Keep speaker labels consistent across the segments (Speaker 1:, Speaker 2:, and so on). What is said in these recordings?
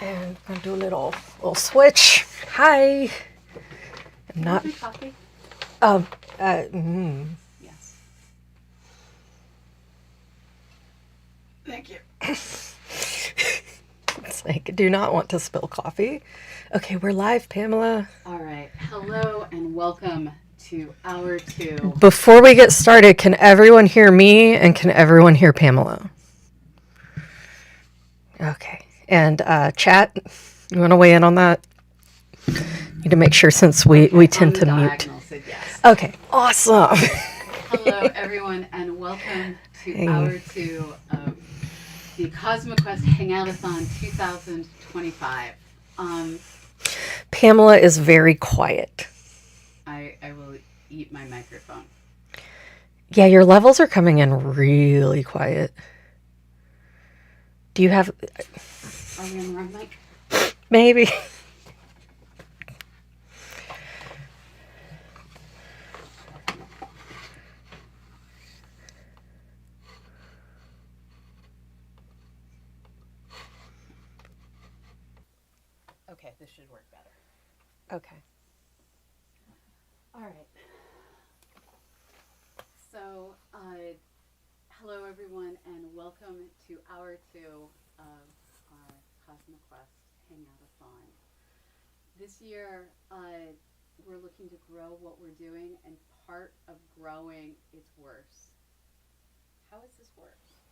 Speaker 1: And I'm gonna do a little switch. Hi. I'm not.
Speaker 2: Coffee?
Speaker 1: Um.
Speaker 2: Yes. Thank you.
Speaker 1: It's like, do not want to spill coffee. Okay, we're live, Pamela.
Speaker 2: All right. Hello and welcome to Hour 2.
Speaker 1: Before we get started, can everyone hear me and can everyone hear Pamela? Okay. And chat, you want to weigh in on that? Need to make sure since we tend to mute.
Speaker 2: Said yes.
Speaker 1: Okay, awesome.
Speaker 2: Hello, everyone, and welcome to Hour 2 of the CosmoQuest Hangoutathon 2025.
Speaker 1: Pamela is very quiet.
Speaker 2: I will eat my microphone.
Speaker 1: Yeah, your levels are coming in really quiet. Do you have...
Speaker 2: Are we on the wrong mic?
Speaker 1: Maybe.
Speaker 2: Okay, this should work better.
Speaker 1: Okay.
Speaker 2: All right. So, hello everyone, and welcome to Hour 2 of our CosmoQuest Hangoutathon. This year, we're looking to grow what we're doing, and part of growing is worse. How is this worse?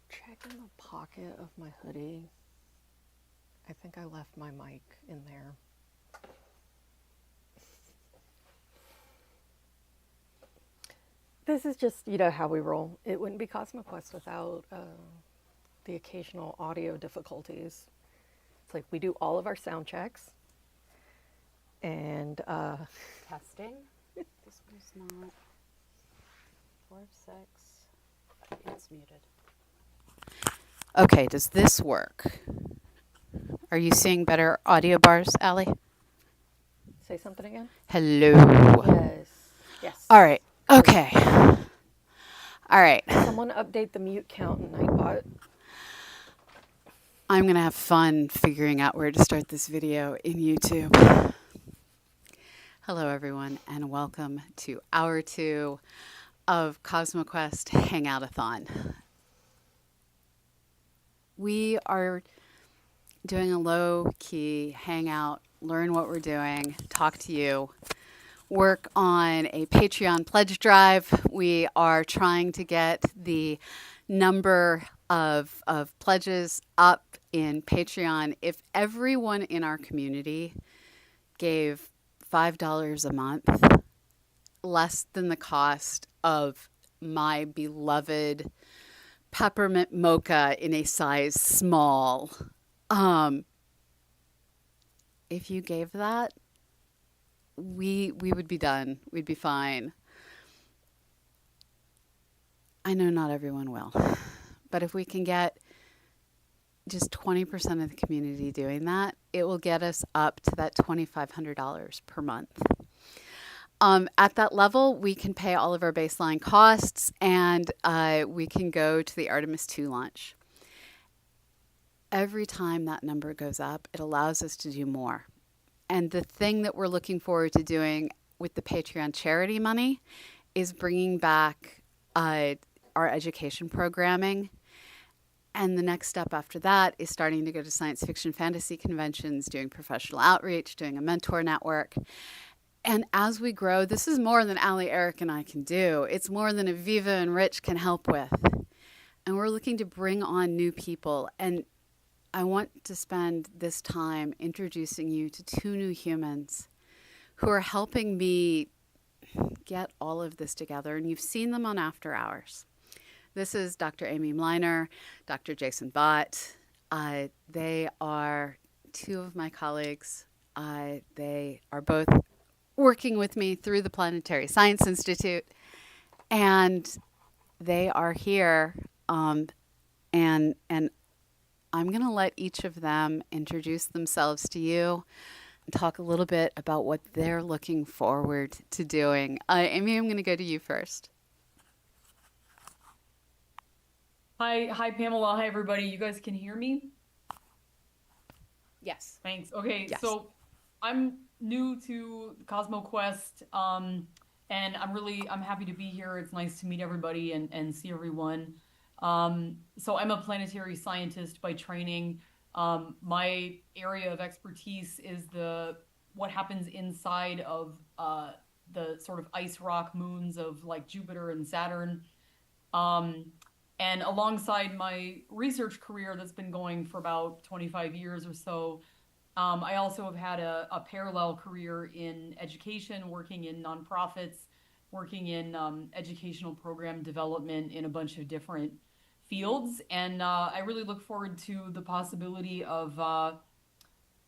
Speaker 1: Check in the pocket of my hoodie. I think I left my mic in there. This is just, how we roll. It wouldn't be CosmoQuest without the occasional audio difficulties. It's like we do all of our sound checks. And
Speaker 2: Testing. This one's not. 4 of 6. It's muted. Okay, does this work? Are you seeing better audio bars, Allie?
Speaker 1: say something again?
Speaker 2: Hello.
Speaker 1: Yes. Yes.
Speaker 2: All right. Okay. All right.
Speaker 1: Someone update the mute count in Nightbot.
Speaker 2: I'm going to have fun figuring out where to start this video in YouTube. Hello, everyone, and welcome to Hour 2 of CosmoQuest Hangoutathon. We are doing a low-key hangout, learn what we're doing, talk to you, work on a Patreon pledge drive. We are trying to get the number of pledges up in Patreon. If everyone in our community gave $5 a month, less than the cost of my beloved peppermint mocha in a size small, if you gave that, we would be done. We'd be fine. I know not everyone will, but if we can get just 20% of the community doing that, it will get us up to that $2,500 per month. At that level, we can pay all of our baseline costs, and we can go to the Artemis 2 launch. Every time that number goes up, it allows us to do more. And the thing that we're looking forward to doing with the Patreon charity money is bringing back our education programming. And the next step after that is starting to go to science fiction fantasy conventions, doing professional outreach, doing a mentor network. And as we grow, this is more than Allie, Eric, and I can do. It's more than Aviva and Rich can help with. And we're looking to bring on new people. And I want to spend this time introducing you to 2 new humans who are helping me get all of this together. And you've seen them on After Hours. This is Dr. Amy Mliner, Dr. Jason Bott. They are 2 of my colleagues. They are both working with me through the Planetary Science Institute. And they are here. And I'm going to let each of them introduce themselves to you and talk a little bit about what they're looking forward to doing. Amy, I'm going to go to you first.
Speaker 3: Hi Pamela. Hi everybody. You guys can hear me?
Speaker 2: Yes.
Speaker 3: Thanks. Okay,
Speaker 2: Yes.
Speaker 3: so I'm new to Cosmo Quest, and I'm happy to be here. It's nice to meet everybody and see everyone. So I'm a planetary scientist by training. My area of expertise is the what happens inside of the sort of ice rock moons of like Jupiter and Saturn. Um, and alongside my research career that's been going for about 25 years or so, I also have had a parallel career in education, working in nonprofits, working in educational program development in a bunch of different fields. And I really look forward to the possibility of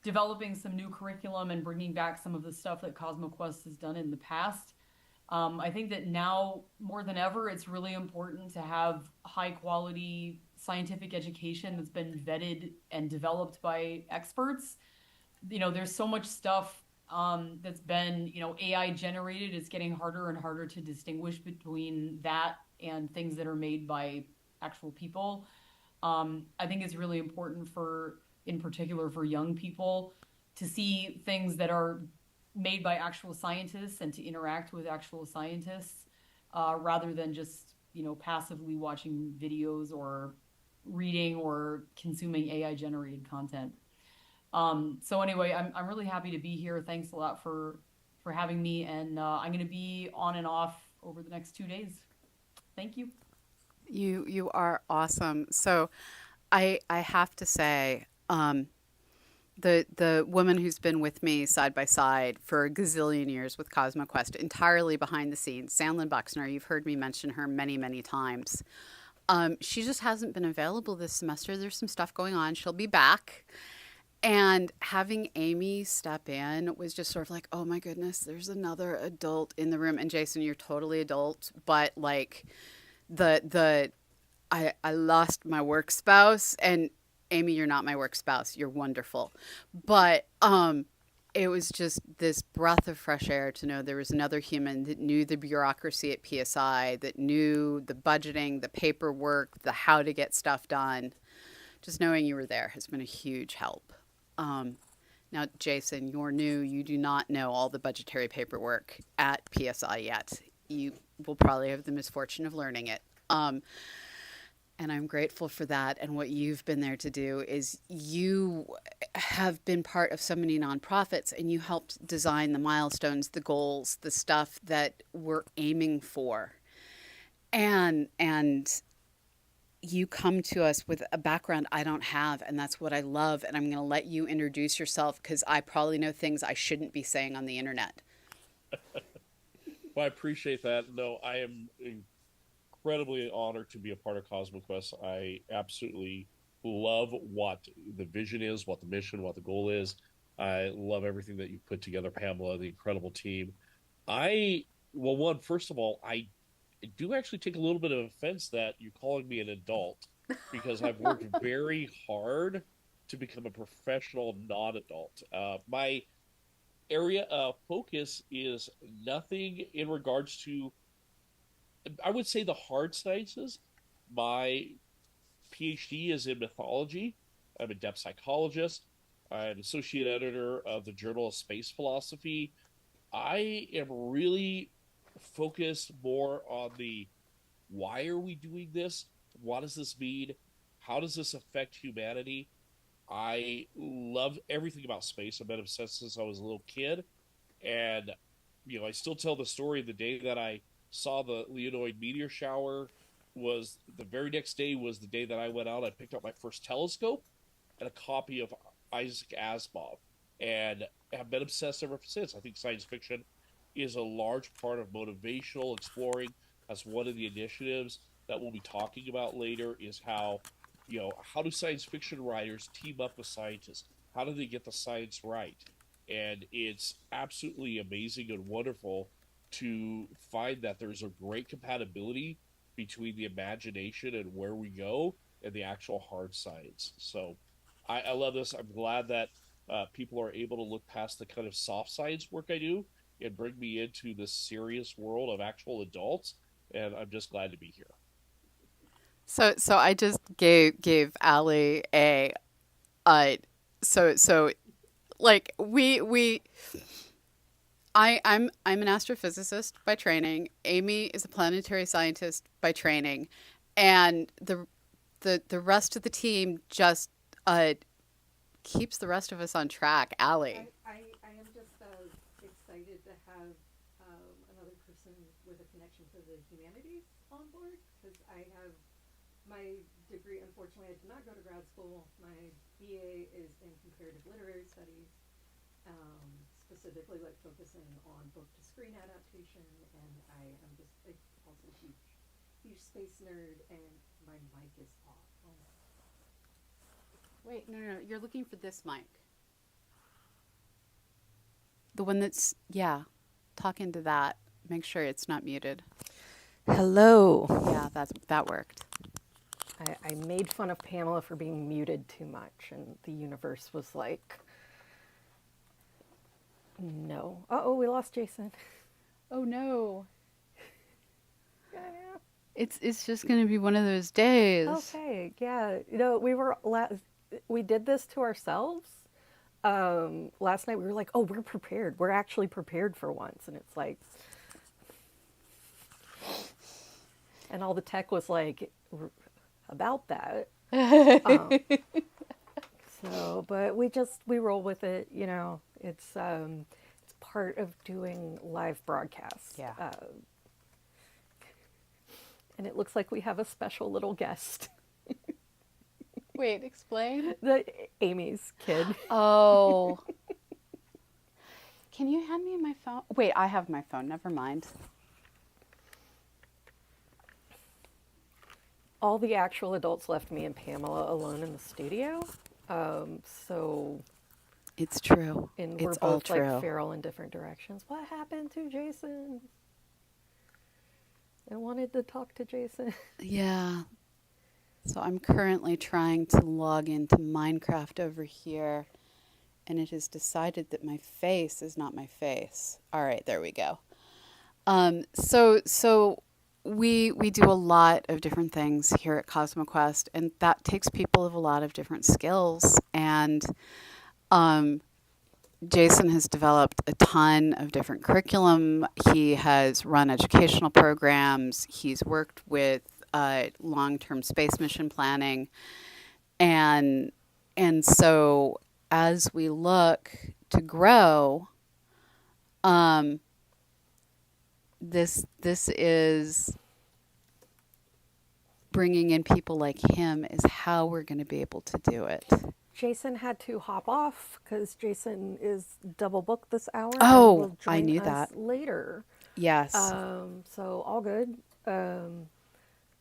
Speaker 3: developing some new curriculum and bringing back some of the stuff that CosmoQuest has done in the past. I think that now more than ever, it's really important to have high quality scientific education that's been vetted and developed by experts. There's so much stuff that's been, AI generated. It's getting harder and harder to distinguish between that and things that are made by actual people. I think it's really important in particular, for young people to see things that are made by actual scientists and to interact with actual scientists rather than just, passively watching videos or reading or consuming AI generated content. So anyway, I'm really happy to be here. Thanks a lot for having me, and I'm going to be on and off over the next 2 days. Thank you.
Speaker 2: You are awesome. So I have to say, the woman who's been with me side by side for a gazillion years with CosmoQuest, entirely behind the scenes, Sandlin Buxner, you've heard me mention her many, many times. She just hasn't been available this semester. There's some stuff going on. She'll be back. And having Amy step in was just sort of like, oh my goodness, there's another adult in the room. And Jason, you're totally adult, but like the I lost my work spouse, and Amy, you're not my work spouse. You're wonderful. But it was just this breath of fresh air to know there was another human that knew the bureaucracy at PSI, that knew the budgeting, the paperwork, the how to get stuff done. Just knowing you were there has been a huge help. Um, Now, Jason, you're new. You do not know all the budgetary paperwork at PSI yet. You will probably have the misfortune of learning it. And I'm grateful for that. And what you've been there to do is you have been part of so many nonprofits, and you helped design the milestones, the goals, the stuff that we're aiming for. And you come to us with a background I don't have, and that's what I love. And I'm going to let you introduce yourself because I probably know things I shouldn't be saying on the internet.
Speaker 4: Well, I appreciate that. No, I am incredibly honored to be a part of Cosmic Quest. I absolutely love what the vision is, what the mission, what the goal is. I love everything that you put together, Pamela, the incredible team. I, well, one, first of all, I do actually take a little bit of offense that you're calling me an adult because I've worked very hard to become a professional non adult. My area of focus is nothing in regards to, I would say, the hard sciences. My PhD is in mythology. I'm a depth psychologist. I'm associate editor of the Journal of Space Philosophy. I am really focused more on the why are we doing this? What does this mean? How does this affect humanity? I love everything about space. I've been obsessed since I was a little kid. And, I still tell the story the day that I saw the Leonid meteor shower was the very next day was the day that I went out. I picked up my first telescope and a copy of Isaac Asimov, and have been obsessed ever since. I think science fiction is a large part of motivational exploring. That's one of the initiatives that we'll be talking about later. Is how do science fiction writers team up with scientists? How do they get the science right? And it's absolutely amazing and wonderful to find that there's a great compatibility between the imagination and where we go and the actual hard science. So I love this. I'm glad that people are able to look past the kind of soft science work I do and bring me into this serious world of actual adults. And I'm just glad to be here.
Speaker 2: So I just gave Allie a so like I'm an astrophysicist by training. Amy is a planetary scientist by training, and the rest of the team just keeps the rest of us on track. Allie.
Speaker 1: I am just excited to have another person with a connection to the humanities on board, because I have my degree. Unfortunately, I did not go to grad school. My BA is in comparative literary studies, specifically like focusing on book to screen adaptation, and I am just also a huge space nerd, and my mic is off. Oh.
Speaker 2: Wait, no, you're looking for this mic. The one that's, yeah, talk into that. Make sure it's not muted.
Speaker 1: Hello.
Speaker 2: Yeah, that worked.
Speaker 1: I made fun of Pamela for being muted too much, and the universe was like, no. Uh-oh, we lost Jason.
Speaker 2: Oh no.
Speaker 1: Yeah.
Speaker 2: It's just going to be one of those days.
Speaker 1: Okay, yeah. We did this to ourselves. Last night we were like, oh, we're prepared. We're actually prepared for once. And it's like, and all the tech was like about that. But we roll with it, you know. It's part of doing live broadcasts.
Speaker 2: Yeah.
Speaker 1: And it looks like we have a special little guest.
Speaker 2: Wait, explain.
Speaker 1: Amy's kid.
Speaker 2: Oh. Can you hand me my phone? Wait, I have my phone. Never mind.
Speaker 1: All the actual adults left me and Pamela alone in the studio. So
Speaker 2: It's true.
Speaker 1: and
Speaker 2: It's
Speaker 1: we're
Speaker 2: all
Speaker 1: both
Speaker 2: true.
Speaker 1: like feral in different directions. What happened to Jason? I wanted to talk to Jason.
Speaker 2: Yeah. So I'm currently trying to log into Minecraft over here, and it has decided that my face is not my face. All right, there we go. So we do a lot of different things here at CosmoQuest, and that takes people of a lot of different skills. And Jason has developed a ton of different curriculum. He has run educational programs. He's worked with long-term space mission planning, and so as we look to grow, this is bringing in people like him is how we're going to be able to do it.
Speaker 1: Jason had to hop off because Jason is double booked this hour.
Speaker 2: Oh,
Speaker 1: and will join
Speaker 2: I knew
Speaker 1: us
Speaker 2: that.
Speaker 1: later.
Speaker 2: Yes.
Speaker 1: So all good.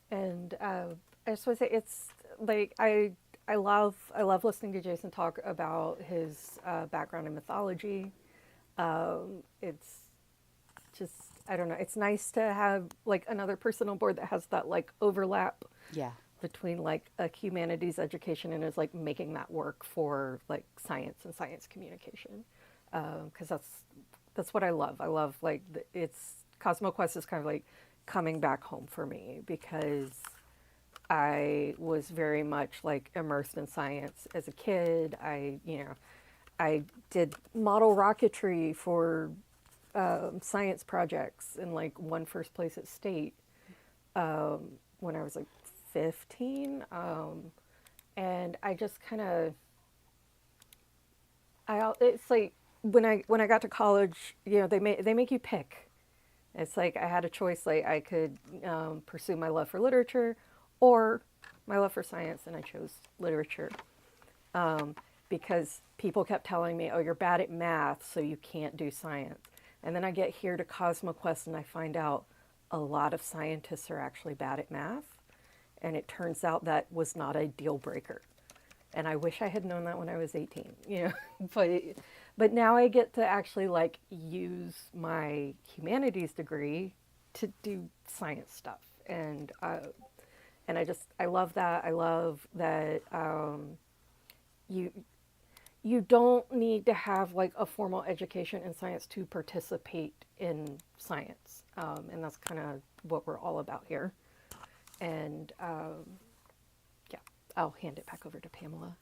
Speaker 1: And I just want to say it's like I love listening to Jason talk about his background in mythology. It's just, I don't know. It's nice to have like another person on board that has that like overlap
Speaker 2: Yeah.
Speaker 1: between like a humanities education and is like making that work for like science and science communication. Because that's what I love. I love like CosmoQuest is kind of like coming back home for me because I was very much like immersed in science as a kid. I did model rocketry for science projects and like won first place at state when I was like 15. And I just kind of, it's like when I got to college, you know, they make you pick. It's like I had a choice, like I could pursue my love for literature or my love for science, and I chose literature because people kept telling me, oh, you're bad at math, so you can't do science. And then I get here to CosmoQuest and I find out a lot of scientists are actually bad at math. And it turns out that was not a deal breaker. And I wish I had known that when I was 18, you know, but now I get to actually like use my humanities degree to do science stuff. And I love that. I love that you don't need to have like a formal education in science to participate in science. And that's kind of what we're all about here. And I'll hand it back over to Pamela.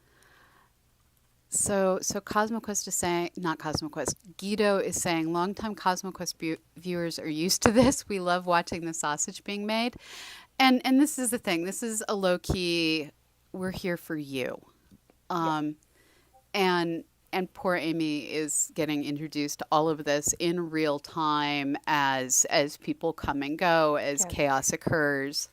Speaker 2: So CosmoQuest is saying, not CosmoQuest, Guido is saying, longtime CosmoQuest viewers are used to this. We love watching the sausage being made. And this is the thing. This is a low-key, we're here for you. And poor Amy is getting introduced to all of this in real time as people come and go, as chaos occurs.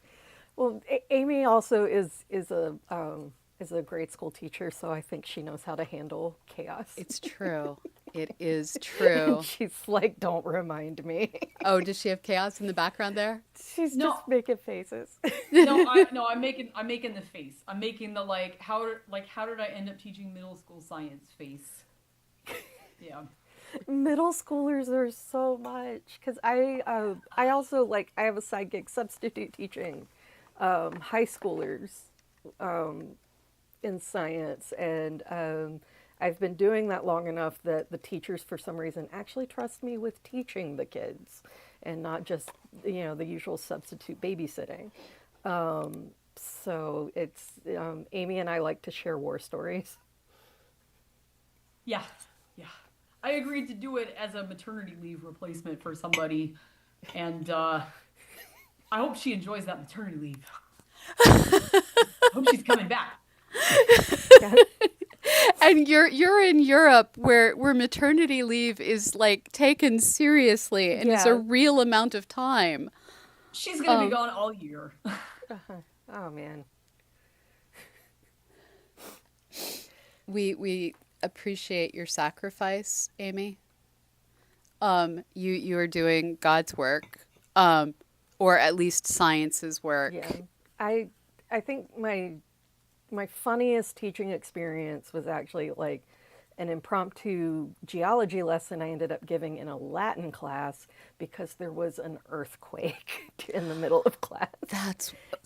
Speaker 1: Well, Amy also is a grade school teacher, so I think she knows how to handle chaos.
Speaker 2: It's true. It is true.
Speaker 1: She's like, don't remind me.
Speaker 2: Oh, does she have chaos in the background there?
Speaker 1: She's just making faces.
Speaker 3: I'm making the face. I'm making the how did I end up teaching middle school science face? Yeah.
Speaker 1: Middle schoolers are so much, because I also I have a side gig substitute teaching high schoolers in science, and I've been doing that long enough that the teachers for some reason actually trust me with teaching the kids and not just the usual substitute babysitting. So it's Amy and I like to share war stories.
Speaker 3: Yeah. I agreed to do it as a maternity leave replacement for somebody, and I hope she enjoys that maternity leave. I hope she's coming back.
Speaker 2: And you're in Europe where maternity leave is taken seriously and is a real amount of time.
Speaker 3: She's gonna be gone all year.
Speaker 1: Oh man.
Speaker 2: We appreciate your sacrifice, Amy. You are doing God's work, or at least science's work.
Speaker 1: Yeah, I think my funniest teaching experience was actually an impromptu geology lesson I ended up giving in a Latin class because there was an earthquake in the middle of class.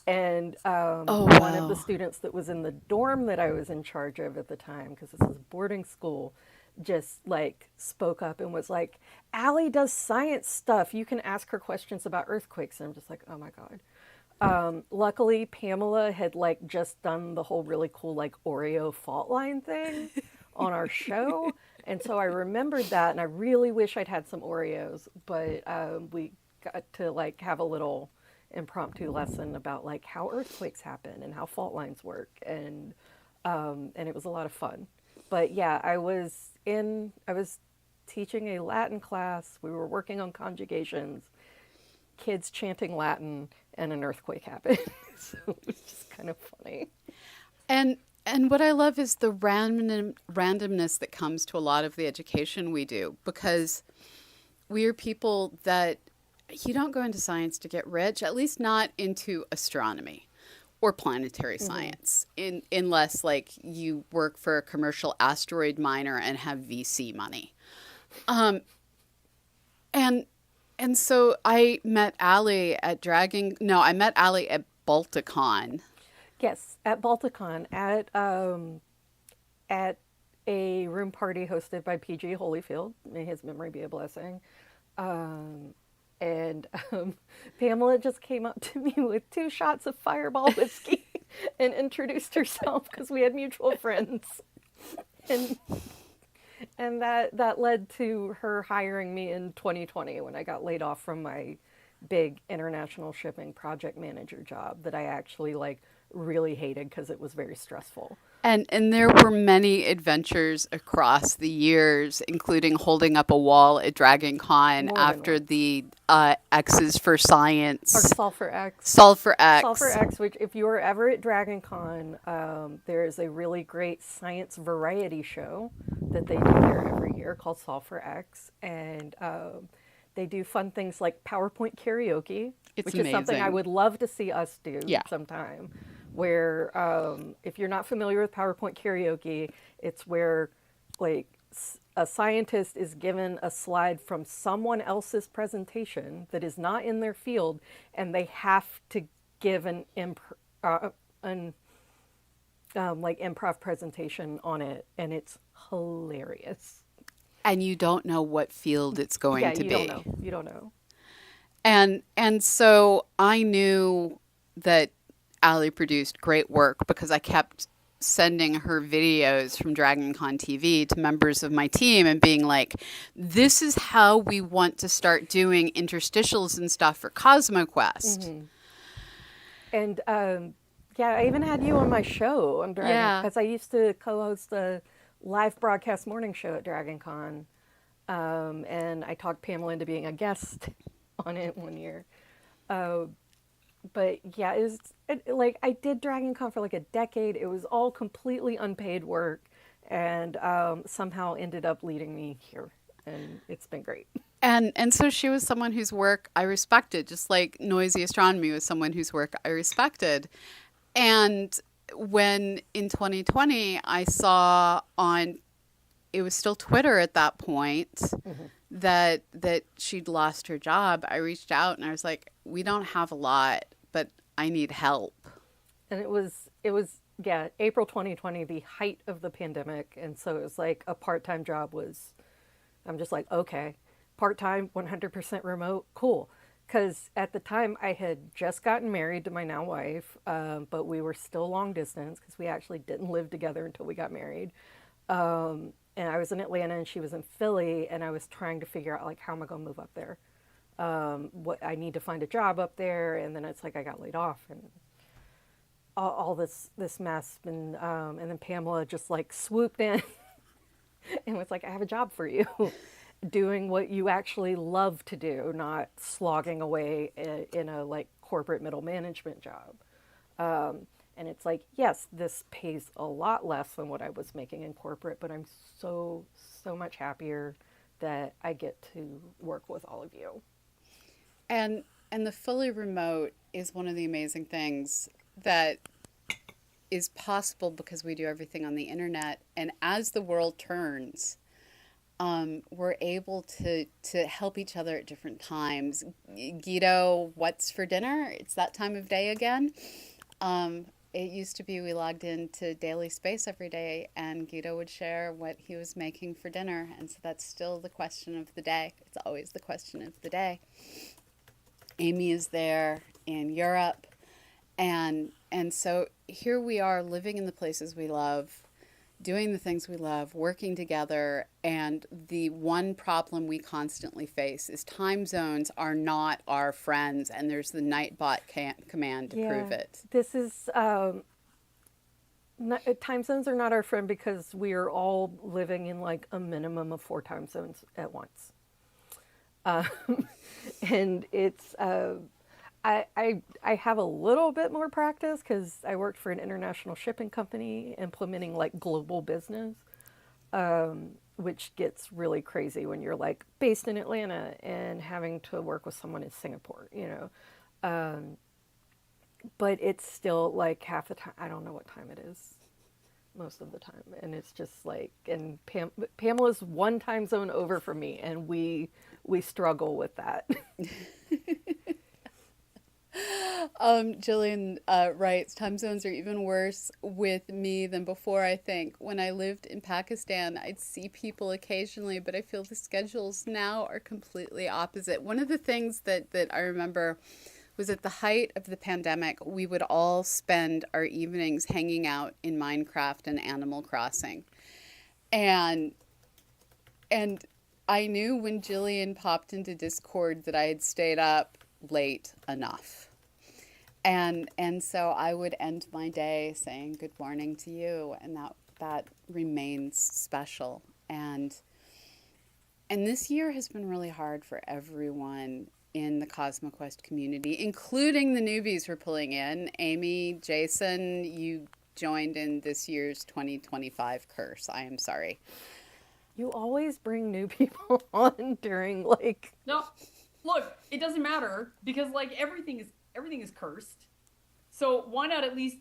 Speaker 1: And one of the students that was in the dorm that I was in charge of at the time, because this was boarding school, just spoke up and was like, "Allie does science stuff. You can ask her questions about earthquakes." And I'm just like, oh my God. Luckily, Pamela had just done the whole really cool Oreo fault line thing on our show, and so I remembered that, and I really wish I'd had some Oreos, but we got to have a little impromptu lesson about how earthquakes happen and how fault lines work, and it was a lot of fun. But yeah, I was teaching a Latin class. We were working on conjugations, kids chanting Latin, and an earthquake happened. So it was just kind of funny.
Speaker 2: And what I love is the randomness that comes to a lot of the education we do, because we are people that you don't go into science to get rich, at least not into astronomy or planetary science, unless you work for a commercial asteroid miner and have VC money. And so I met Allie at Balticon.
Speaker 1: Yes, at Balticon, at a room party hosted by PG Holyfield. May his memory be a blessing. And Pamela just came up to me with 2 shots of Fireball whiskey and introduced herself because we had mutual friends. And that led to her hiring me in 2020 when I got laid off from my big international shipping project manager job that I actually really hated because it was very stressful.
Speaker 2: And there were many adventures across the years, including holding up a wall at Dragon Con after the X's for Science.
Speaker 1: Or Sulfur X.
Speaker 2: Sulfur X.
Speaker 1: Sulfur X, which if you are ever at Dragon Con, there is a really great science variety show that they do there every year called Sulfur X. And they do fun things like PowerPoint karaoke, which
Speaker 2: amazing.
Speaker 1: Is something I would love to see us do sometime. Where if you're not familiar with PowerPoint karaoke, it's where a scientist is given a slide from someone else's presentation that is not in their field, and they have to give an improv presentation on it, and it's hilarious.
Speaker 2: And you don't know what field it's going to be.
Speaker 1: You don't know.
Speaker 2: And so I knew that Allie produced great work because I kept sending her videos from Dragon Con TV to members of my team and being like, this is how we want to start doing interstitials and stuff for CosmoQuest.
Speaker 1: And yeah, I even had you on my show on Dragon,
Speaker 2: Yeah.
Speaker 1: because I used to co-host a live broadcast morning show at Dragon Con. And I talked Pamela into being a guest on it one year. But yeah, like I did Dragon Con for like a decade. It was all completely unpaid work, and somehow ended up leading me here, and it's been great.
Speaker 2: And so she was someone whose work I respected, just like Noisy Astronomy was someone whose work I respected. And when in 2020 I saw on, it was still Twitter at that point, that she'd lost her job, I reached out and I was like, we don't have a lot, but I need help.
Speaker 1: And it was yeah, April 2020, the height of the pandemic, and so it was like a part-time job was. I'm just like, okay, part-time, 100% remote, cool. Because at the time I had just gotten married to my now wife, but we were still long distance because we actually didn't live together until we got married. And I was in Atlanta and she was in Philly, and I was trying to figure out like, how am I going to move up there? What I need to find a job up there, and then it's like I got laid off and all this mess, and then Pamela just like swooped in and was like, I have a job for you. Doing what you actually love to do, not slogging away in a like corporate middle management job. And it's like, yes, this pays a lot less than what I was making in corporate, but I'm so much happier that I get to work with all of you.
Speaker 2: And the fully remote is one of the amazing things that is possible because we do everything on the internet. And as the world turns, we're able to help each other at different times. Guido, what's for dinner? It's that time of day again. It used to be we logged into Daily Space every day and Guido would share what he was making for dinner. And so that's still the question of the day. It's always the question of the day. Amy is there in Europe. And so here we are living in the places we love, doing the things we love, working together, and the one problem we constantly face is time zones are not our friends, and there's the Nightbot command to prove it.
Speaker 1: This is, time zones are not our friend because we are all living in like a minimum of 4 time zones at once. And it's, I have a little bit more practice because I worked for an international shipping company implementing like global business, which gets really crazy when you're like based in Atlanta and having to work with someone in Singapore, you know. But it's still like half the time, I don't know what time it is most of the time. And it's just like, and Pamela's 1 time zone over from me, and we struggle with that.
Speaker 2: Jillian writes, time zones are even worse with me than before, I think. When I lived in Pakistan, I'd see people occasionally, but I feel the schedules now are completely opposite. One of the things that I remember was at the height of the pandemic, we would all spend our evenings hanging out in Minecraft and Animal Crossing. And I knew when Jillian popped into Discord that I had stayed up late enough. And so I would end my day saying good morning to you, and that remains special. And this year has been really hard for everyone in the CosmoQuest community, including the newbies we're pulling in. Amy, Jason, you joined in this year's 2025 curse. I am sorry.
Speaker 1: You always bring new people on during like...
Speaker 3: No, look, it doesn't matter because like everything is cursed. So why not at least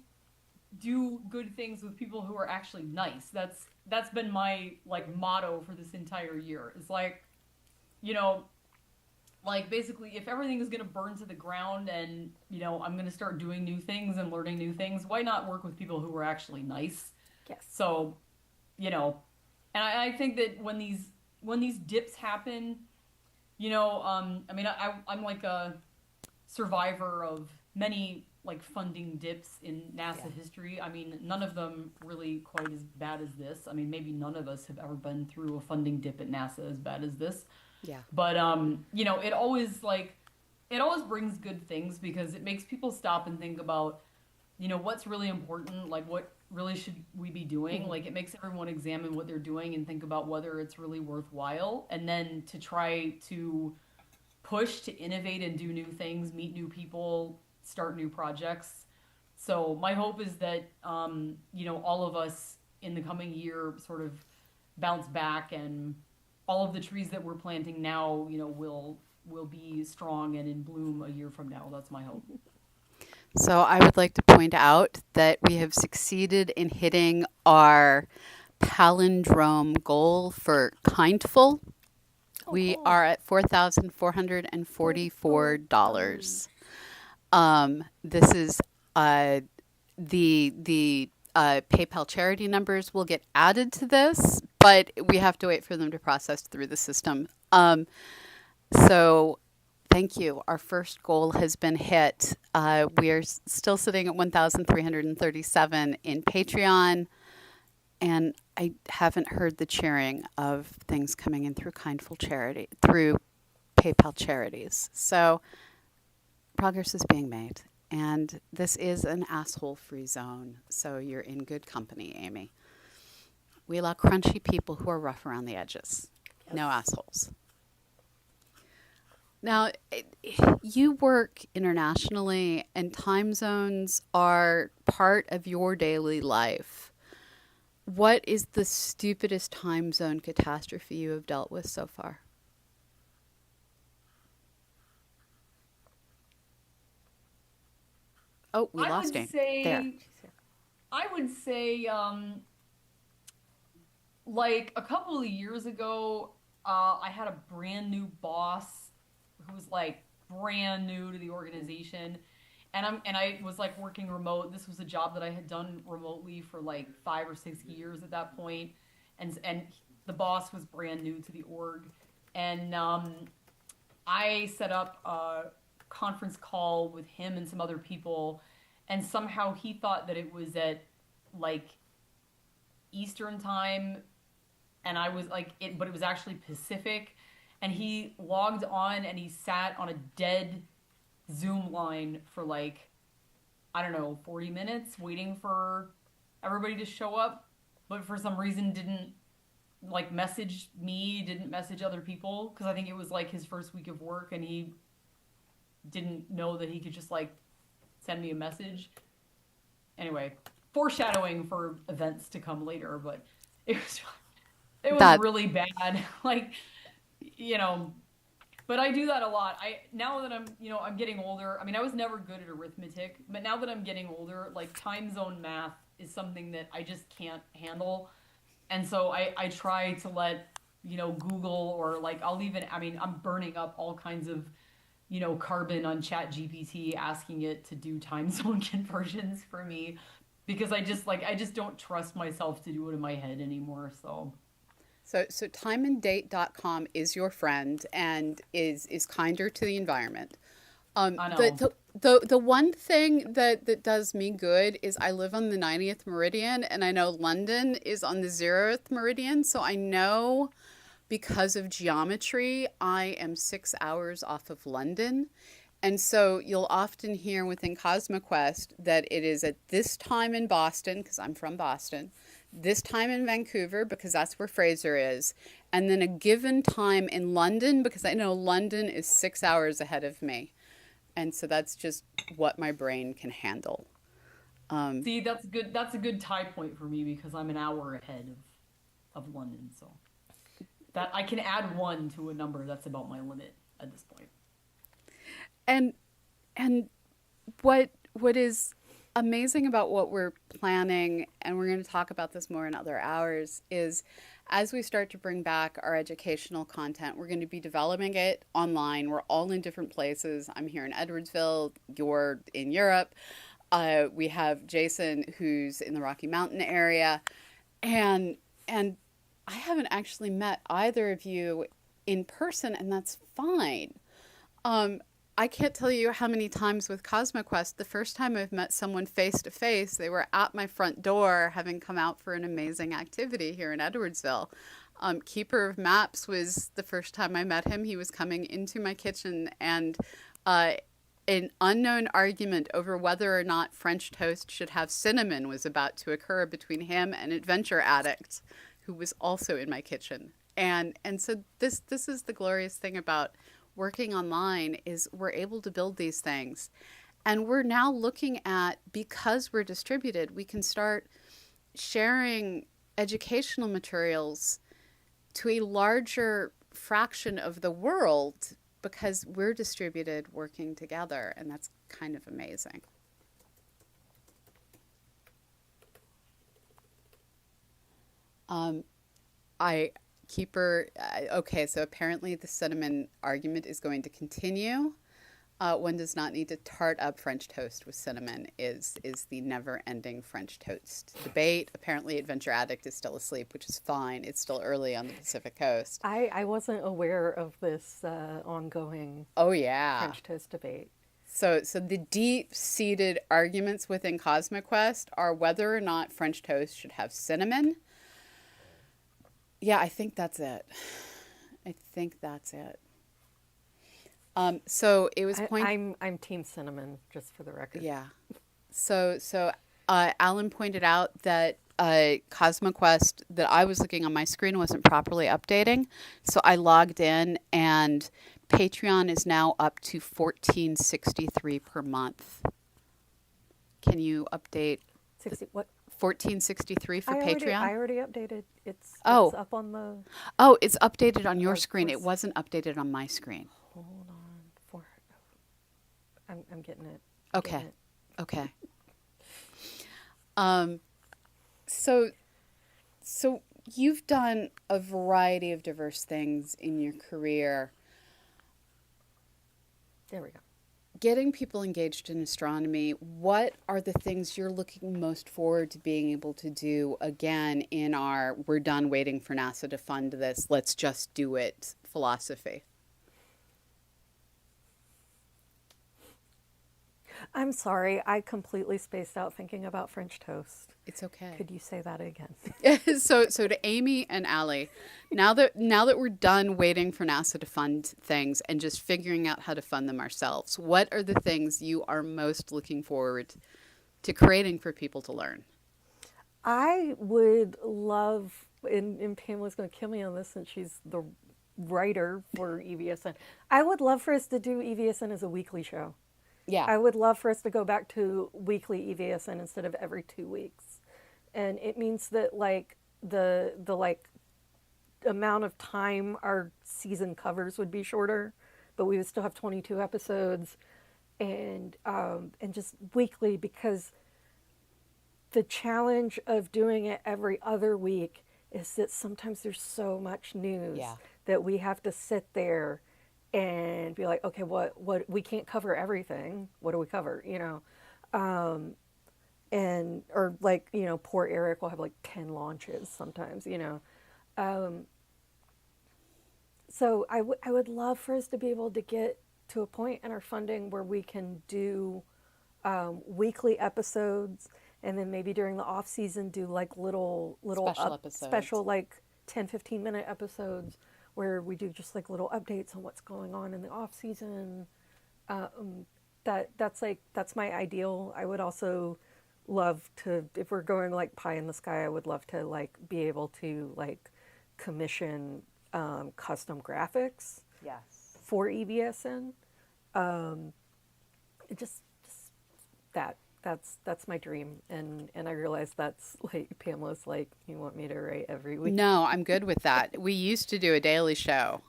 Speaker 3: do good things with people who are actually nice? That's been my like motto for this entire year. It's like, you know, like basically if everything is going to burn to the ground and, you know, I'm going to start doing new things and learning new things, why not work with people who are actually nice?
Speaker 1: Yes.
Speaker 3: So, you know, and I think that when these dips happen, you know, I mean, I'm like a survivor of many like funding dips in NASA history. I mean, none of them really quite as bad as this. I mean, maybe none of us have ever been through a funding dip at NASA as bad as this.
Speaker 2: Yeah.
Speaker 3: But you know, it always brings good things because it makes people stop and think about, you know, what's really important, like what really should we be doing? Like it makes everyone examine what they're doing and think about whether it's really worthwhile, and then to try to push to innovate and do new things, meet new people, start new projects. So my hope is that you know, all of us in the coming year sort of bounce back, and all of the trees that we're planting now, you know, will be strong and in bloom a year from now. That's my hope.
Speaker 2: So I would like to point out that we have succeeded in hitting our palindrome goal for kindful. We are at $4,444. This is the PayPal charity numbers will get added to this, but we have to wait for them to process through the system. So thank you. Our first goal has been hit. We are still sitting at 1,337 in Patreon, and I haven't heard the cheering of things coming in through through PayPal charities. So progress is being made, and this is an asshole-free zone. So you're in good company, Amy. We allow crunchy people who are rough around the edges. No assholes. Now, you work internationally, and time zones are part of your daily life. What is the stupidest time zone catastrophe you have dealt with so far? Oh, we lost Amy. There.
Speaker 3: I would say, like a couple of years ago, I had a brand new boss who was like brand new to the organization, and I was like working remote. This was a job that I had done remotely for like 5 or 6 years at that point, and the boss was brand new to the org, and I set up a conference call with him and some other people, and somehow he thought that it was at like Eastern time, and I was like but it was actually Pacific, and he logged on and he sat on a dead Zoom line for like, I don't know, 40 minutes waiting for everybody to show up, but for some reason didn't like message me, didn't message other people, because I think it was like his first week of work and he didn't know that he could just like send me a message. Anyway, foreshadowing for events to come later, but it was really bad. Like, you know, but I do that a lot. Now that I'm, you know, I'm getting older. I mean, I was never good at arithmetic, but now that I'm getting older, like time zone math is something that I just can't handle. And so I try to let, you know, Google, or like I'm burning up all kinds of, you know, carbon on ChatGPT, asking it to do time zone conversions for me, because I just don't trust myself to do it in my head anymore. So
Speaker 2: timeanddate.com is your friend and is kinder to the environment.
Speaker 3: I know.
Speaker 2: The one thing that does me good is I live on the 90th meridian, and I know London is on the 0th meridian, so I know because of geometry I am 6 hours off of London. And so you'll often hear within CosmoQuest that it is at this time in Boston, because I'm from Boston, this time in Vancouver, because that's where Fraser is, and then a given time in London, because I know London is 6 hours ahead of me. And so that's just what my brain can handle.
Speaker 3: See, that's good. That's a good tie point for me, because I'm an hour ahead of London. So that I can add 1 to a number. That's about my limit at this point.
Speaker 2: And what is amazing about what we're planning, and we're going to talk about this more in other hours, is as we start to bring back our educational content, we're going to be developing it online. We're all in different places. I'm here in Edwardsville. You're in Europe. We have Jason, who's in the Rocky Mountain area. And I haven't actually met either of you in person, and that's fine. I can't tell you how many times with CosmoQuest, the first time I've met someone face to face, they were at my front door having come out for an amazing activity here in Edwardsville. Keeper of Maps was the first time I met him. He was coming into my kitchen, and an unknown argument over whether or not French toast should have cinnamon was about to occur between him and Adventure Addict, who was also in my kitchen. And so this is the glorious thing about working online, is we're able to build these things. And we're now looking at, because we're distributed, we can start sharing educational materials to a larger fraction of the world because we're distributed working together, and that's kind of amazing. Okay, so apparently the cinnamon argument is going to continue. One does not need to tart up French toast with cinnamon is the never-ending French toast debate. Apparently Adventure Addict is still asleep, which is fine. It's still early on the Pacific Coast.
Speaker 1: I wasn't aware of this ongoing
Speaker 2: Oh, yeah.
Speaker 1: French toast debate.
Speaker 2: So the deep-seated arguments within CosmoQuest are whether or not French toast should have cinnamon. Yeah, I think that's it. So it was
Speaker 1: I'm Team Cinnamon, just for the record.
Speaker 2: Yeah. So Alan pointed out that CosmoQuest that I was looking on my screen wasn't properly updating. So I logged in, and Patreon is now up to $14.63 per month. Can you update?
Speaker 1: 60 what?
Speaker 2: $14.63 for Patreon?
Speaker 1: I already updated. It's up on the.
Speaker 2: Oh, it's updated on your
Speaker 1: Oh,
Speaker 2: screen. It wasn't updated on my screen.
Speaker 1: Hold on. I'm getting it.
Speaker 2: Okay. Okay. So you've done a variety of diverse things in your career.
Speaker 1: There we go.
Speaker 2: Getting people engaged in astronomy, what are the things you're looking most forward to being able to do again in our "we're done waiting for NASA to fund this, let's just do it" philosophy?
Speaker 1: I'm sorry, I completely spaced out thinking about French toast.
Speaker 2: It's okay.
Speaker 1: Could you say that again?
Speaker 2: So to Amy and Allie, now that we're done waiting for NASA to fund things and just figuring out how to fund them ourselves, what are the things you are most looking forward to creating for people to learn?
Speaker 1: I would love, and Pamela's going to kill me on this since she's the writer for EVSN. I would love for us to do EVSN as a weekly show.
Speaker 2: Yeah.
Speaker 1: I would love for us to go back to weekly EVSN instead of every 2 weeks. And it means that like the like amount of time our season covers would be shorter, but we would still have 22 episodes and just weekly, because the challenge of doing it every other week is that sometimes there's so much news that we have to sit there and be like, okay, what we can't cover everything. What do we cover? Or like, poor Eric will have like 10 launches sometimes, So I would love for us to be able to get to a point in our funding where we can do weekly episodes, and then maybe during the off season do like little special like 10-15 minute episodes where we do just like little updates on what's going on in the off season. That's my ideal. I would also love to, if we're going like pie in the sky, I would love to like be able to like commission custom graphics.
Speaker 2: Yes.
Speaker 1: For EVSN. That's my dream, and I realize that's like Pamela's like, you want me to write every week?
Speaker 2: No, I'm good with that. We used to do a daily show.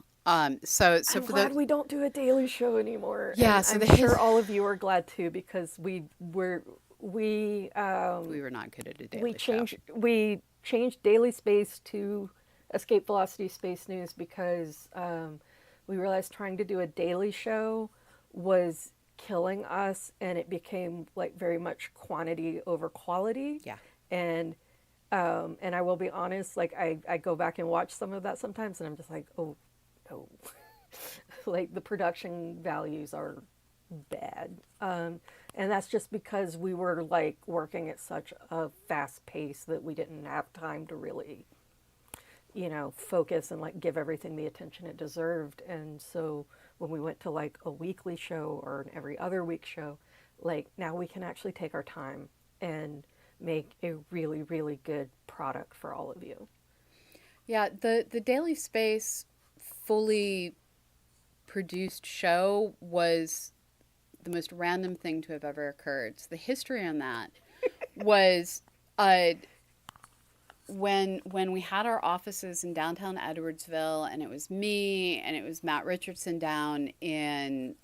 Speaker 2: So
Speaker 1: I'm glad we don't do a daily show anymore.
Speaker 2: Yeah,
Speaker 1: and
Speaker 2: so
Speaker 1: I'm sure all of you are glad too, because we were
Speaker 2: not good at a daily show.
Speaker 1: We changed Daily Space to Escape Velocity Space News because we realized trying to do a daily show was killing us, and it became like very much quantity over quality.
Speaker 2: Yeah.
Speaker 1: And I will be honest, like I go back and watch some of that sometimes, and I'm just like, oh no. Like the production values are bad. And that's just because we were like working at such a fast pace that we didn't have time to really, focus and like give everything the attention it deserved. And so when we went to like a weekly show or an every other week show, like now we can actually take our time and make a really, really good product for all of you.
Speaker 2: Yeah, the Daily Space fully produced show was the most random thing to have ever occurred. So the history on that was when we had our offices in downtown Edwardsville, and it was me and it was Matt Richardson down in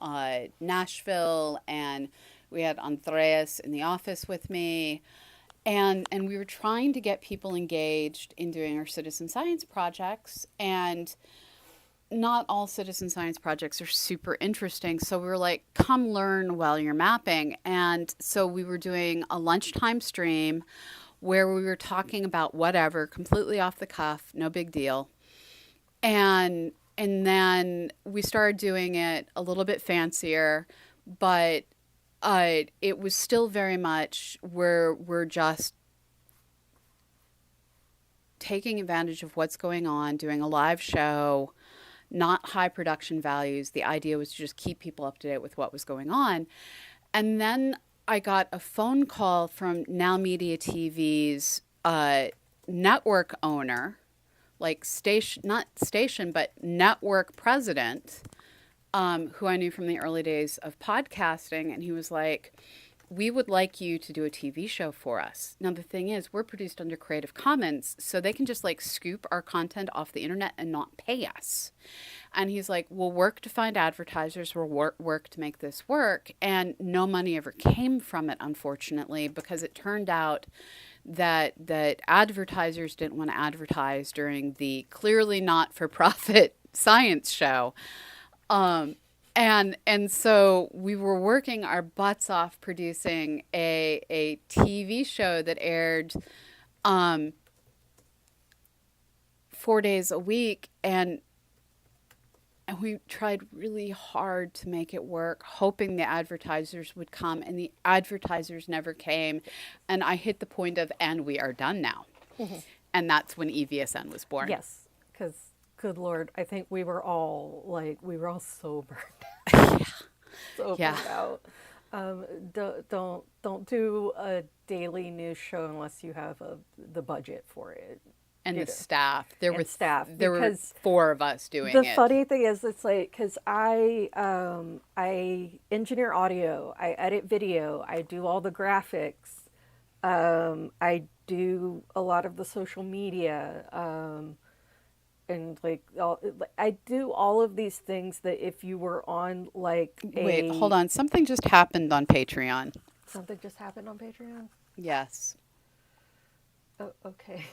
Speaker 2: Nashville, and we had Andreas in the office with me. And we were trying to get people engaged in doing our citizen science projects, and not all citizen science projects are super interesting. So we were like, come learn while you're mapping. And so we were doing a lunchtime stream where we were talking about whatever, completely off the cuff, no big deal. And then we started doing it a little bit fancier, but it was still very much we're just taking advantage of what's going on, doing a live show, not high production values. The idea was to just keep people up to date with what was going on. And then I got a phone call from Now Media TV's network owner, like not station, but network president, who I knew from the early days of podcasting. And he was like, we would like you to do a TV show for us. Now, the thing is, we're produced under Creative Commons, so they can just like scoop our content off the internet and not pay us. And he's like, we'll work to find advertisers, we'll work to make this work. And no money ever came from it, unfortunately, because it turned out that advertisers didn't want to advertise during the clearly not-for-profit science show. And so we were working our butts off producing a TV show that aired 4 days a week, and we tried really hard to make it work, hoping the advertisers would come, and the advertisers never came. And I hit the point of, and we are done now. Mm-hmm. And that's when EVSN was born.
Speaker 1: Yes, because good Lord, I think we were all so burned
Speaker 2: yeah.
Speaker 1: so
Speaker 2: yeah.
Speaker 1: burned out. Don't do a daily news show unless you have the budget for it.
Speaker 2: And the staff. There were 4 of us doing
Speaker 1: it.
Speaker 2: The
Speaker 1: funny thing is, it's like, because I engineer audio, I edit video, I do all the graphics, I do a lot of the social media, and like I do all of these things that if you were on like
Speaker 2: Wait, hold on. Something just happened on Patreon.
Speaker 1: Something just happened on Patreon?
Speaker 2: Yes.
Speaker 1: Oh, okay.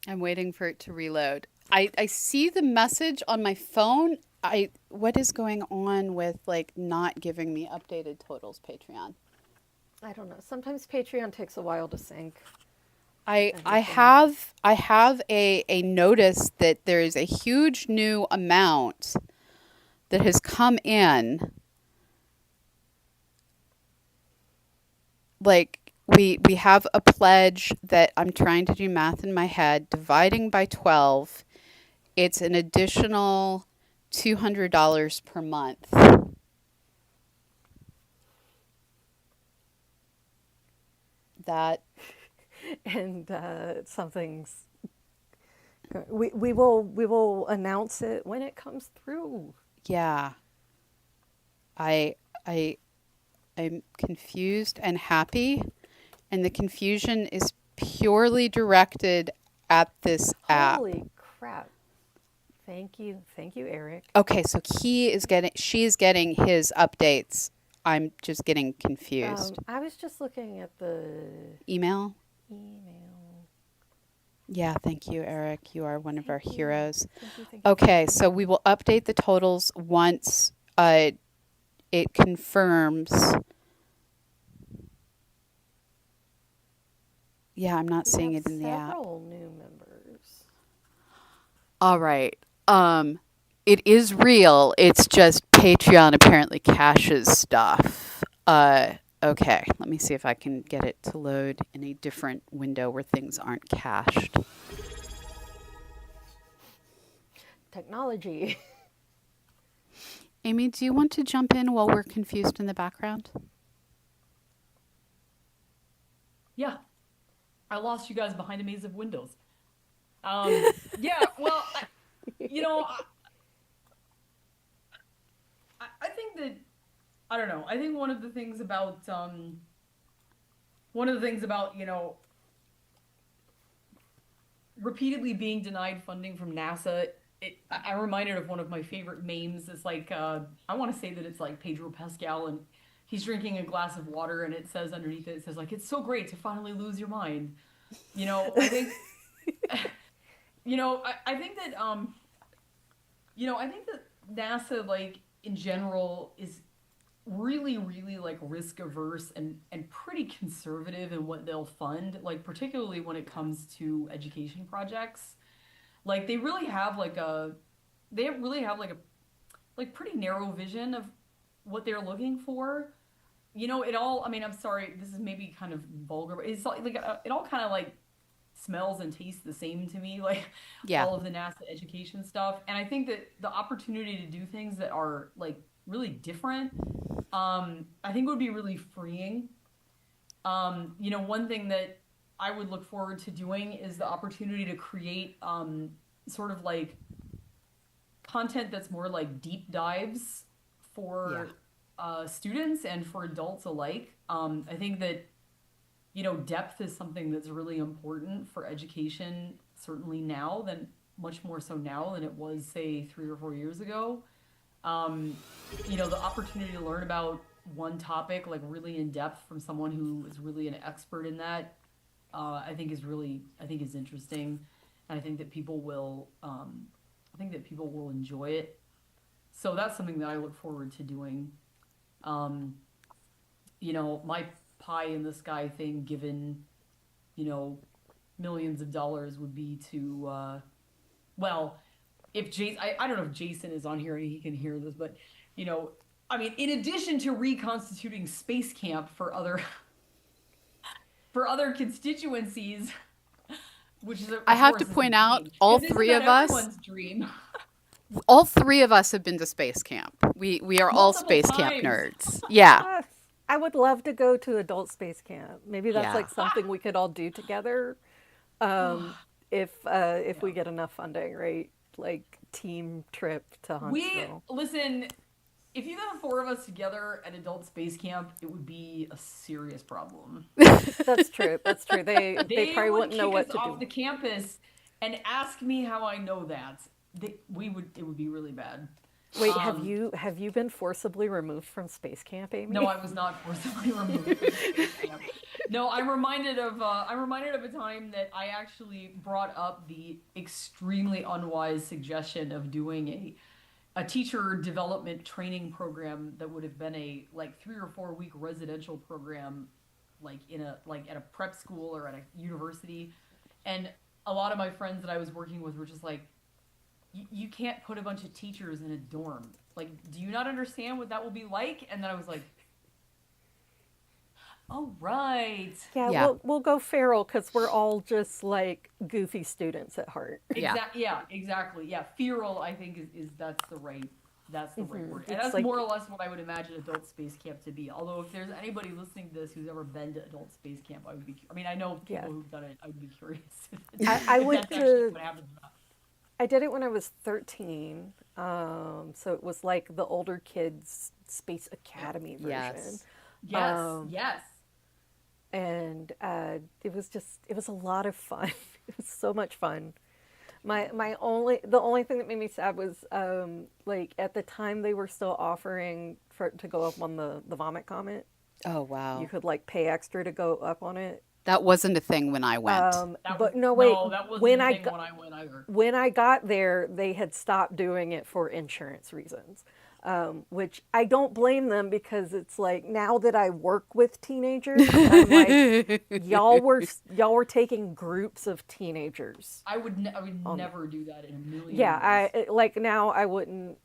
Speaker 2: I'm waiting for it to reload. I see the message on my phone. What is going on with like not giving me updated totals, Patreon?
Speaker 1: I don't know. Sometimes Patreon takes a while to sync.
Speaker 2: I have a notice that there is a huge new amount that has come in. Like we have a pledge that I'm trying to do math in my head, dividing by 12, it's an additional $200 per month. That
Speaker 1: and something's we will announce it when it comes through.
Speaker 2: Yeah. I'm confused and happy, and the confusion is purely directed at this app.
Speaker 1: Holy crap. Thank you, Eric.
Speaker 2: Okay, so she's getting his updates. I'm just getting confused.
Speaker 1: I was just looking at the
Speaker 2: email. Yeah, thank you, Eric. You are one of our heroes. Thank you. Okay, so we will update the totals once it confirms. Yeah, I'm not seeing it in the app.
Speaker 1: Several new members.
Speaker 2: All right. It is real. It's just Patreon apparently caches stuff. Okay, let me see if I can get it to load in a different window where things aren't cached.
Speaker 1: Technology.
Speaker 2: Amy, do you want to jump in while we're confused in the background?
Speaker 3: Yeah, I lost you guys behind a maze of windows. Yeah, well, you know, I think that I don't know. I think one of the things about repeatedly being denied funding from NASA. I'm reminded of one of my favorite memes. It's like I want to say that it's like Pedro Pascal and he's drinking a glass of water and it says underneath it, it says like it's so great to finally lose your mind. I think I think that I think that NASA like in general is really really like risk averse and pretty conservative in what they'll fund, like particularly when it comes to education projects. Like they really have like a like pretty narrow vision of what they're looking for. It all, I mean, I'm sorry, this is maybe kind of vulgar, but it's like it all kind of like smells and tastes the same to me, like
Speaker 2: Yeah.
Speaker 3: all of the NASA education stuff. And I think that the opportunity to do things that are like really different, I think would be really freeing. One thing that I would look forward to doing is the opportunity to create sort of like content that's more like deep dives for students and for adults alike. I think that depth is something that's really important for education, certainly now than much more so now than it was, say, 3 or 4 years ago. The opportunity to learn about one topic like really in depth from someone who is really an expert in that, I think is interesting, and I think that people will enjoy it. So that's something that I look forward to doing. My pie in the sky thing, given millions of dollars, would be to if Jason, I don't know if Jason is on here and he can hear this, but I mean, in addition to reconstituting Space Camp for other constituencies, which is
Speaker 2: I have to point out, all three of us,
Speaker 3: everyone's dream.
Speaker 2: all three of us have been to space camp. We are all
Speaker 3: Multiple
Speaker 2: space camp
Speaker 3: times.
Speaker 2: nerds. Yeah.
Speaker 1: I would love to go to adult space camp. Maybe that's
Speaker 2: Yeah.
Speaker 1: like something we could all do together, if we get enough funding, right? Like team trip to Huntsville.
Speaker 3: Listen. If you got the four of us together at adult space camp, it would be a serious problem.
Speaker 1: That's true. That's true. They probably
Speaker 3: would
Speaker 1: wouldn't know
Speaker 3: kick
Speaker 1: what
Speaker 3: us
Speaker 1: to
Speaker 3: off
Speaker 1: do.
Speaker 3: the campus and ask me how I know that. It would be really bad.
Speaker 1: Wait, have you been forcibly removed from space camp, Amy?
Speaker 3: No, I was not forcibly removed from space camp. No, I'm reminded of a time that I actually brought up the extremely unwise suggestion of doing a teacher development training program that would have been a like 3 or 4 week residential program, like at a prep school or at a university. And a lot of my friends that I was working with were just like, you can't put a bunch of teachers in a dorm. Like, do you not understand what that will be like? And then I was like, oh, right.
Speaker 1: Yeah, we'll go feral because we're all just like goofy students at heart.
Speaker 3: Exactly. Yeah, feral, I think is that's the right word. And that's
Speaker 1: like,
Speaker 3: more or less what I would imagine adult space camp to be. Although if there's anybody listening to this who's ever been to adult space camp, I know people who've done it. I would be curious.
Speaker 1: I went to.
Speaker 3: What happens.
Speaker 1: I did it when I was 13. So it was like the older kids' Space Academy version.
Speaker 3: Yes.
Speaker 1: And it was a lot of fun. It was so much fun. The only thing that made me sad was like at the time they were still offering to go up on the Vomit Comet.
Speaker 2: Oh, wow.
Speaker 1: You could like pay extra to go up on it.
Speaker 2: That wasn't a thing when I went.
Speaker 3: That
Speaker 1: when I went either. When I got there, they had stopped doing it for insurance reasons. which I don't blame them because it's like now that I work with teenagers, I'm like, y'all were taking groups of teenagers.
Speaker 3: I would never do that in a million
Speaker 1: Yeah,
Speaker 3: years.
Speaker 1: like now I wouldn't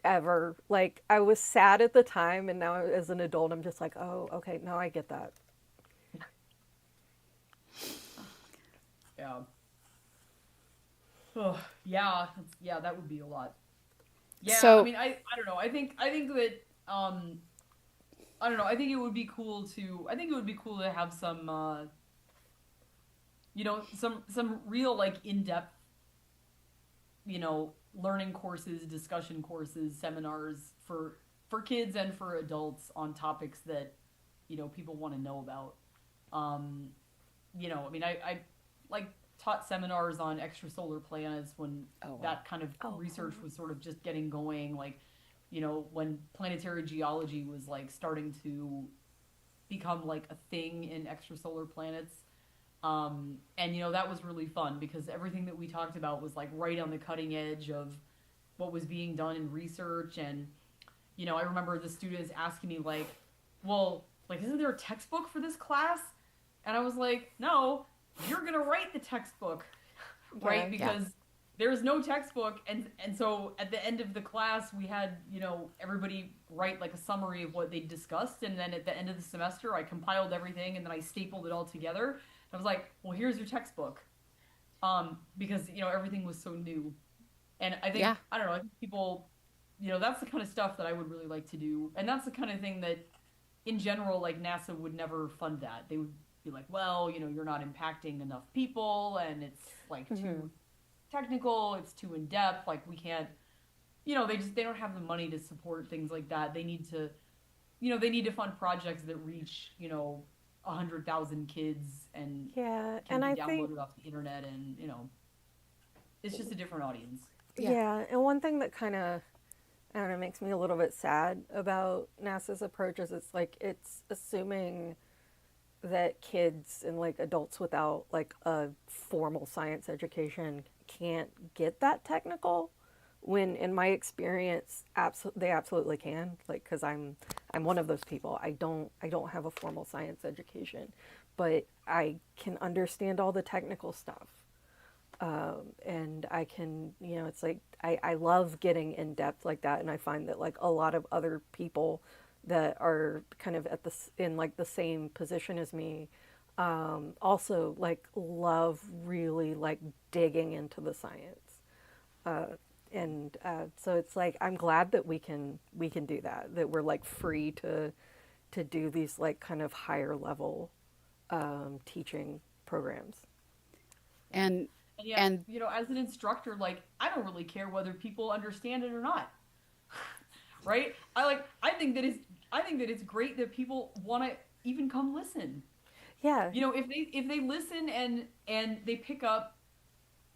Speaker 1: ever. Like I was sad at the time, and now as an adult, I'm just like, oh, okay, now I get that.
Speaker 3: Yeah. Ugh, yeah, that would be a lot. Yeah,
Speaker 2: So
Speaker 3: I mean, I don't know. I think that I don't know. I think it would be cool to have some some real like in-depth, learning courses, discussion courses, seminars for kids and for adults on topics that people want to know about. I mean, I like taught seminars on extrasolar planets when that kind of research was sort of just getting going, like when planetary geology was like starting to become like a thing in extrasolar planets. And that was really fun because everything that we talked about was like right on the cutting edge of what was being done in research. And I remember the students asking me like, well, like, isn't there a textbook for this class? And I was like, no, you're gonna write the textbook, right? Because there's no textbook. And so at the end of the class, we had everybody write like a summary of what they discussed, and then at the end of the semester, I compiled everything and then I stapled it all together. I was like, well, here's your textbook, because everything was so new. And I think I don't know, I think people, that's the kind of stuff that I would really like to do, and that's the kind of thing that in general, like, NASA would never fund that. They would be like, well, you're not impacting enough people, and it's like too technical, it's too in depth, like we can't, they don't have the money to support things like that. They need to, they need to fund projects that reach 100,000 kids and can be downloaded off the internet, and it's just a different audience.
Speaker 1: Yeah, and one thing that kind of, I don't know, makes me a little bit sad about NASA's approach is it's like it's assuming that kids and like adults without like a formal science education can't get that technical, when in my experience they absolutely can, like, because I'm one of those people. I don't have a formal science education, but I can understand all the technical stuff. And I can, it's like, I love getting in depth like that. And I find that like a lot of other people that are kind of in like the same position as me, also like love really like digging into the science. So it's like, I'm glad that we can do that we're like free to do these like kind of higher level, teaching programs.
Speaker 2: And
Speaker 3: as an instructor, like, I don't really care whether people understand it or not. Right? I think that it's great that people want to even come listen.
Speaker 1: Yeah.
Speaker 3: If they listen and they pick up,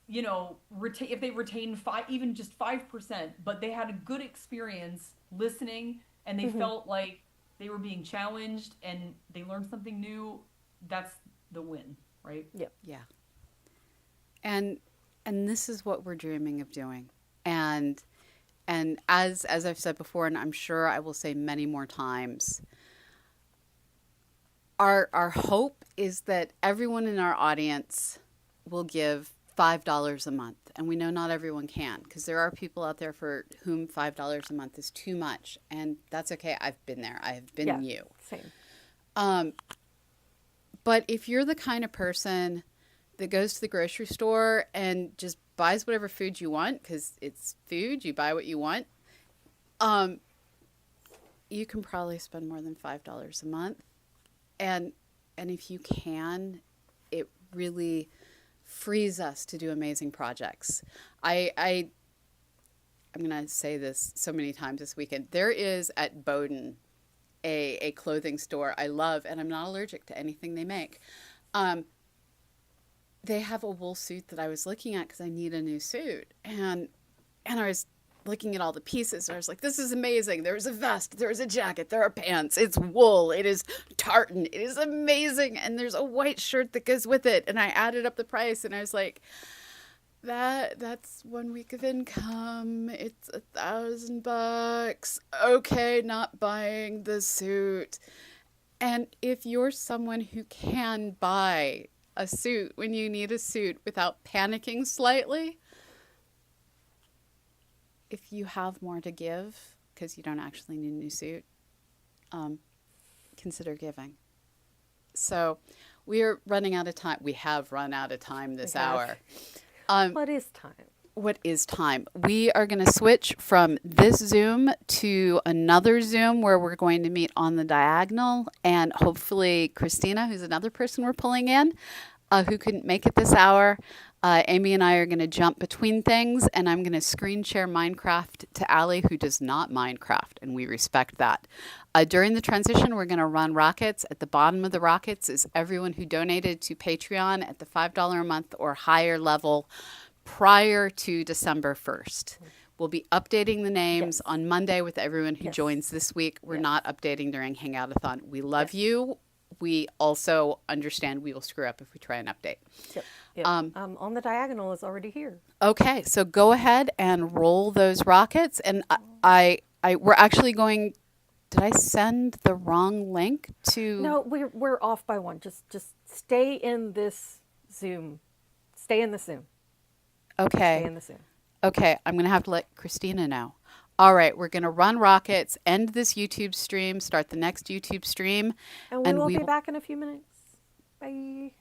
Speaker 3: if they retain even just 5%, but they had a good experience listening and they felt like they were being challenged and they learned something new, that's the win, right?
Speaker 1: Yep.
Speaker 2: Yeah. And this is what we're dreaming of doing. And as I've said before, and I'm sure I will say many more times, our hope is that everyone in our audience will give $5 a month. And we know not everyone can, because there are people out there for whom $5 a month is too much. And that's okay. I've been there. I have been you.
Speaker 1: Same.
Speaker 2: But if you're the kind of person that goes to the grocery store and just buys whatever food you want, because it's food, you buy what you want, you can probably spend more than $5 a month. And if you can, it really frees us to do amazing projects. I'm going to say this so many times this weekend. There is at Bowdoin a clothing store I love, and I'm not allergic to anything they make. They have a wool suit that I was looking at because I need a new suit. And I was looking at all the pieces, and I was like, this is amazing. There's a vest, there's a jacket, there are pants, it's wool, it is tartan, it is amazing. And there's a white shirt that goes with it. And I added up the price, and I was like, That's 1 week of income. It's $1,000. Okay, not buying the suit. And if you're someone who can buy a suit when you need a suit without panicking slightly, if you have more to give because you don't actually need a new suit, consider giving. So we're running out of time. We have run out of time this hour.
Speaker 1: What is time?
Speaker 2: What is time? We are going to switch from this Zoom to another Zoom where we're going to meet on the diagonal, and hopefully Christina, who's another person we're pulling in, who couldn't make it this hour. Amy and I are going to jump between things, and I'm going to screen share Minecraft to Allie, who does not Minecraft, and we respect that. During the transition, we're going to run rockets. At the bottom of the rockets is everyone who donated to Patreon at the $5 a month or higher level prior to December 1st. We'll be updating the names on Monday with everyone who joins this week. We're not updating during Hangout-a-thon. We love you. We also understand we will screw up if we try and update.
Speaker 1: Yep. On the diagonal is already here.
Speaker 2: Okay, so go ahead and roll those rockets. And we're actually going. Did I send the wrong link to?
Speaker 1: No, we're off by one. Just stay in this Zoom. Stay in the Zoom.
Speaker 2: Okay.
Speaker 1: Stay in the Zoom.
Speaker 2: Okay, I'm going to have to let Christina know. All right, we're going to run rockets, end this YouTube stream, start the next YouTube stream.
Speaker 1: And we will be back in a few minutes. Bye.